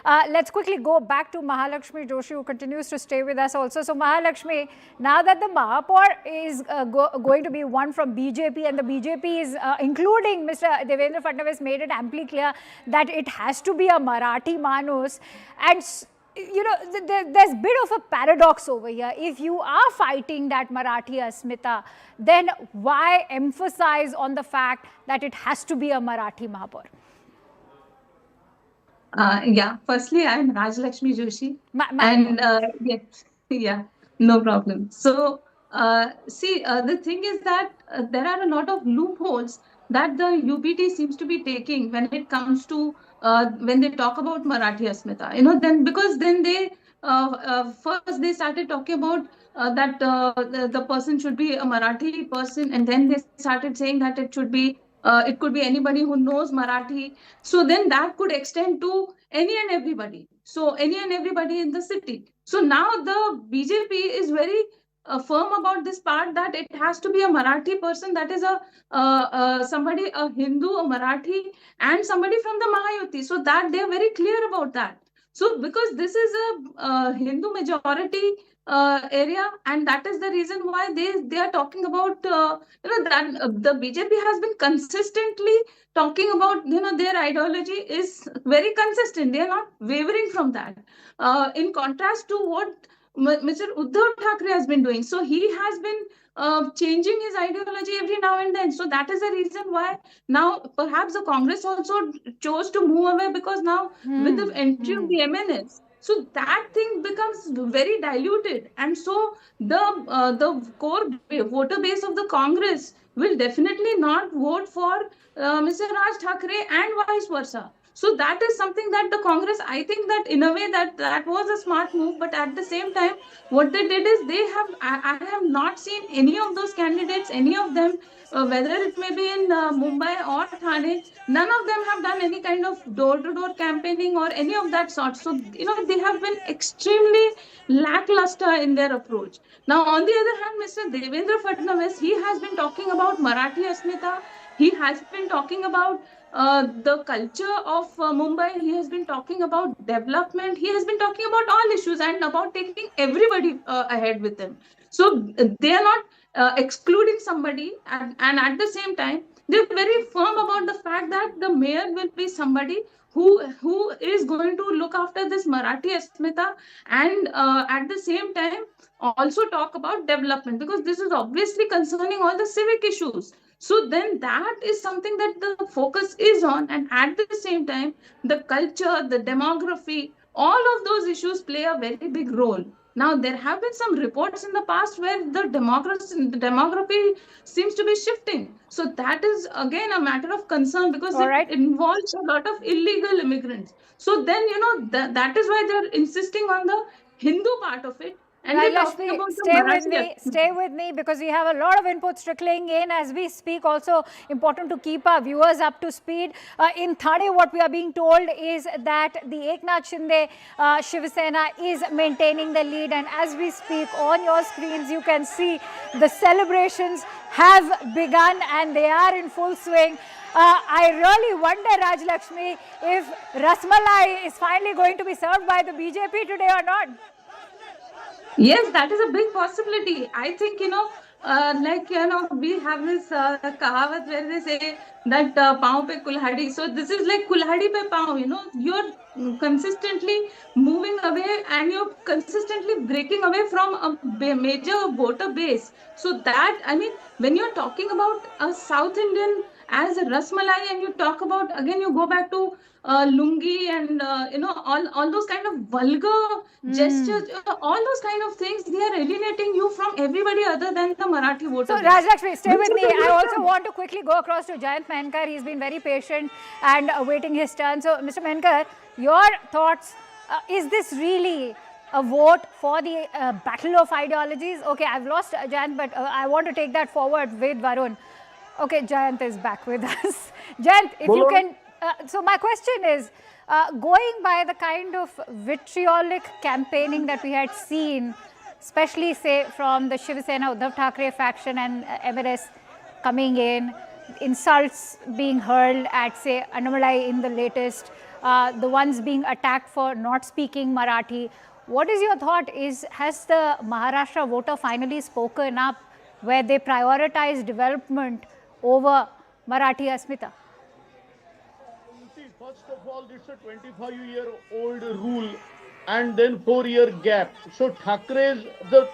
Let's quickly go back to Mahalakshmi Joshi, who continues to stay with us also. So Mahalakshmi, now that the Mahapaur is going to be one from BJP, and the BJP is, including Mr. Devendra Fadnavis, made it amply clear that it has to be a Marathi Manus. And you know, there's a bit of a paradox over here. If you are fighting that Marathi Asmita, then why emphasize on the fact that it has to be a Marathi Mahapaur? Yeah, firstly, I'm Rajshree Joshi. And yes, yeah, no problem. So, see, the thing is that there are a lot of loopholes that the UPT seems to be taking when it comes to when they talk about Marathi Asmita. You know, then because then they first they started talking about that the person should be a Marathi person, and then they started saying that it could be anybody who knows Marathi. So then that could extend to any and everybody. So any and everybody in the city. So now the BJP is very firm about this part that it has to be a Marathi person, that is somebody, a Hindu, a Marathi, and somebody from the Mahayuti. So that they are very clear about that. So because this is a Hindu majority area, and that is the reason why they are talking about that the BJP has been consistently talking about, their ideology is very consistent. They are not wavering from that. In contrast to what Mr. Uddhav Thackeray has been doing. So he has been changing his ideology every now and then. So that is the reason why now perhaps the Congress also chose to move away, because now with the entry of the MNS, so that thing becomes very diluted. And so the core voter base of the Congress will definitely not vote for Mr. Raj Thackeray and vice versa. So that is something that the Congress, I think that in a way that was a smart move. But at the same time, what they did is I have not seen any of those candidates, any of them, whether it may be in Mumbai or Thane, none of them have done any kind of door-to-door campaigning or any of that sort. So, they have been extremely lackluster in their approach. Now, on the other hand, Mr. Devendra Fadnavis, he has been talking about Marathi Asmita. He has been talking about the culture of Mumbai. He has been talking about development. He has been talking about all issues and about taking everybody ahead with him. So they are not excluding somebody, and at the same time, they're very firm about the fact that the mayor will be somebody who is going to look after this Marathi Asmita, and at the same time also talk about development, because this is obviously concerning all the civic issues. So then that is something that the focus is on. And at the same time, the culture, the demography, all of those issues play a very big role. Now, there have been some reports in the past where the demography seems to be shifting. So that is, again, a matter of concern, because it involves a lot of illegal immigrants. So then, that is why they're insisting on the Hindu part of it. And Rajshree, stay with me, because we have a lot of inputs trickling in as we speak. Also important to keep our viewers up to speed. In Thane, what we are being told is that the Eknath Shinde Shiv Sena is maintaining the lead, and as we speak on your screens you can see the celebrations have begun and they are in full swing. I really wonder, Rajlakshmi, if Rasmalai is finally going to be served by the BJP today or not. Yes, that is a big possibility. I think, we have this kahavat where they say that pav pe kulhadi. So this is like kulhadi pe pav, you're consistently moving away and you're consistently breaking away from a major voter base. So that, when you're talking about a South Indian as a Rasmalai, and you talk about, again, you go back to lungi and, all those kind of vulgar gestures, all those kind of things, they are alienating you from everybody other than the Marathi voter. So, Rajlakshmi, stay with me. I also want to quickly go across to Jayant Menkar. He's been very patient and waiting his turn. So, Mr. Menkar, your thoughts, is this really a vote for the battle of ideologies? Okay, I've lost Jayant, but I want to take that forward with Varun. Okay, Jayant is back with us. Jayant, if you can, so my question is, going by the kind of vitriolic campaigning that we had seen, especially say from the Shiv Sena Uddhav Thackeray faction and MNS coming in, insults being hurled at say Annamalai in the latest the ones being attacked for not speaking Marathi. What is your thought? Has the Maharashtra voter finally spoken up where they prioritize development over Marathi Asmita? You see, first of all, it's a 25-year-old rule and then 4-year gap. So Thakkre's,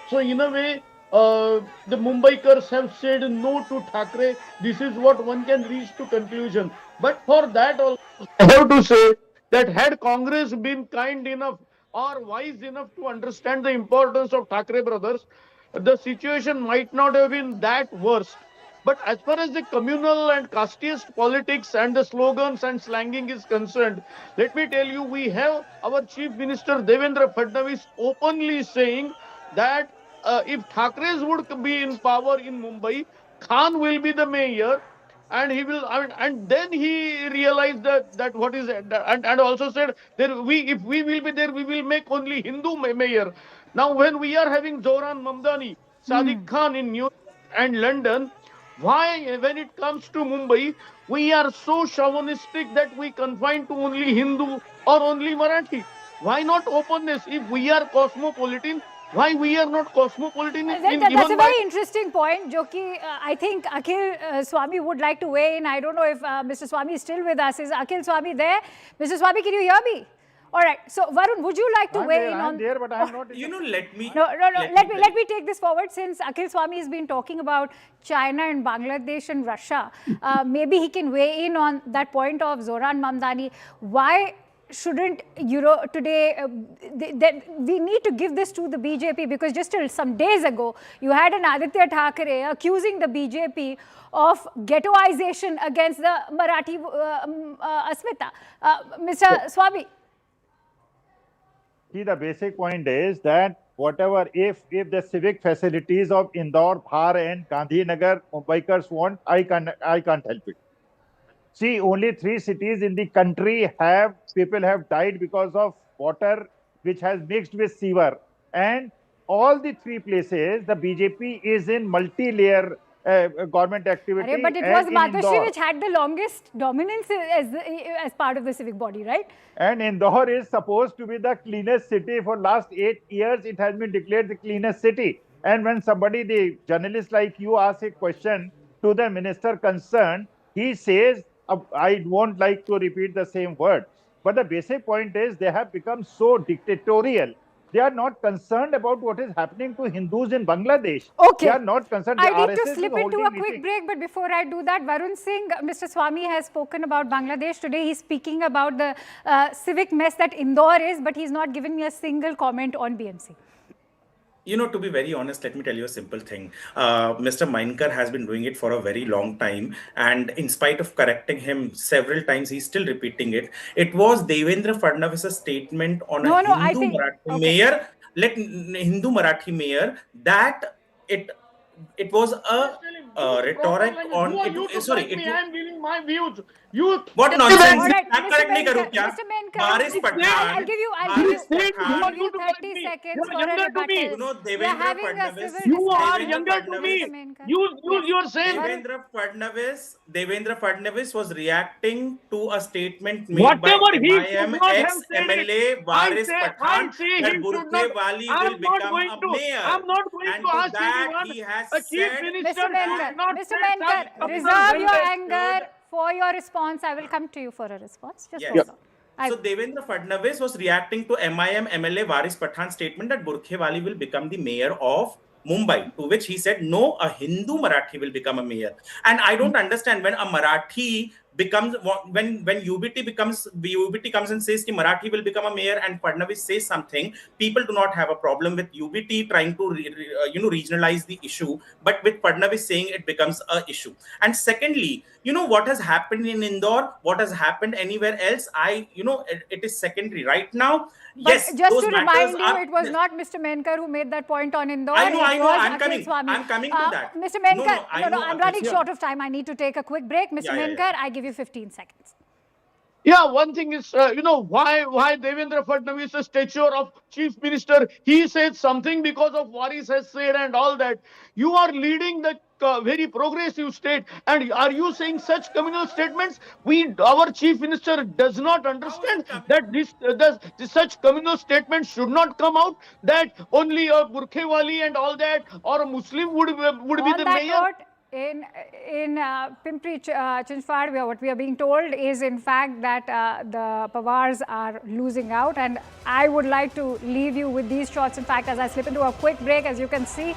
so in a way, the Mumbaikars have said no to Thakre. This is what one can reach to conclusion. But for that also, I have to say that had Congress been kind enough or wise enough to understand the importance of Thakre brothers, the situation might not have been that worst. But as far as the communal and casteist politics and the slogans and slanging is concerned, let me tell you, we have our Chief Minister Devendra Fadnavis openly saying that if Thakres would be in power in Mumbai, Khan will be the mayor. And he will, and then he realized that what is and also said there we if we will be there, we will make only Hindu mayor. Now, when we are having Zoran Mamdani, Sadiq Khan in New York and London, why, when it comes to Mumbai, we are so chauvinistic that we confine to only Hindu or only Marathi? Why not openness? If we are cosmopolitan, why we are not cosmopolitan That's a very interesting point, Joki. I think Akhil Swami would like to weigh in. I don't know if Mr. Swami is still with us. Is Akhil Swami there? Mr. Swami, can you hear me? All right. So, Varun, would you like to weigh in on? I'm there, but I'm not. Let me. No. Let me take this forward. Since Akhil Swami has been talking about China and Bangladesh and Russia, maybe he can weigh in on that point of Zoran Mamdani. Why shouldn't today we need to give this to the BJP, because just till some days ago you had an Aditya Thackeray accusing the BJP of ghettoization against the Marathi Asmita. Mr. Swami. See, the basic point is that whatever, if the civic facilities of Indore, Dhar and Gandhinagar Mumbaikars want, I can't help it. See, only 3 cities in the country people have died because of water which has mixed with sewer. And all the 3 places, the BJP is in multi-layer government activity. But it was Mahadeshwar which had the longest dominance as part of the civic body, right? And Indore is supposed to be the cleanest city. For last 8 years, it has been declared the cleanest city. And when somebody, the journalist like you, asks a question to the minister concerned, he says, I won't like to repeat the same word. But the basic point is they have become so dictatorial. They are not concerned about what is happening to Hindus in Bangladesh. Okay. They are not concerned. I need to slip into a quick break, but before I do that, Varun Singh, Mr. Swami has spoken about Bangladesh today. He's speaking about the civic mess that Indore is, but he's not given me a single comment on BMC. To be very honest, let me tell you a simple thing. Mr. Mainkar has been doing it for a very long time. And in spite of correcting him several times, he's still repeating it. It was Devendra Fadnavis' statement on Hindu Marathi mayor that it was a rhetoric on. I am giving my views. What nonsense? Right, Mr. Mainkar, I'll give you 30 seconds for a rebuttal. We are having a civil discussion. You are younger to me. Use your same. Devendra Fadnavis was reacting to a statement made by MIM ex-MLA Varis Pathan that Burkhe Wali will become a mayor. I'm not going to ask anyone. He has Mr. Mainkar, reserve your anger for your response. I will come to you for a response. Just hold on. So Devendra Fadnavis was reacting to MIM MLA Varis Pathan's statement that Burkhe Wali will become the mayor of Mumbai, to which he said, no, a Hindu Marathi will become a mayor. And I don't understand when a Marathi becomes, when UBT comes and says the Marathi will become a mayor and Fadnavis says something, people do not have a problem with UBT trying to regionalize the issue, but with Fadnavis saying it becomes a issue. And secondly, what has happened in Indore, what has happened anywhere else, it is secondary right now. But yes, just to remind you, it was not Mr. Mainkar who made that point on Indore. I know. I'm coming to that. Mr. Mainkar, I'm running short of time. I need to take a quick break. Mr. Mainkar, I give you 15 seconds. Yeah, one thing is, why Devendra Fadnavis, a stature of chief minister, he said something because of what he has said and all that. You are leading the very progressive state, and are you saying such communal statements? Our chief minister does not How is understand it coming? that such communal statements should not come out. That only a Burkhewali and all that, or a Muslim would be On the that mayor. note, in Pimpri Chinchwad, what we are being told is in fact that the Pawars are losing out, and I would like to leave you with these shots. In fact, as I slip into a quick break, as you can see,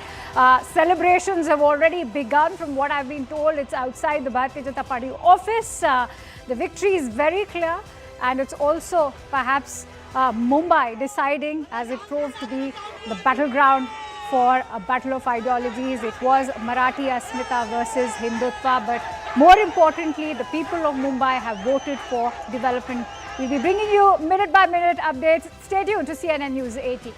celebrations have already begun. From what I've been told, it's outside the Bharatiya Janata Party office. The victory is very clear, and it's also perhaps Mumbai deciding, as it proved to be the battleground for a battle of ideologies. It was Marathi Asmita versus Hindutva, but more importantly, the people of Mumbai have voted for development. We'll be bringing you minute by minute updates. Stay tuned to CNN News 18.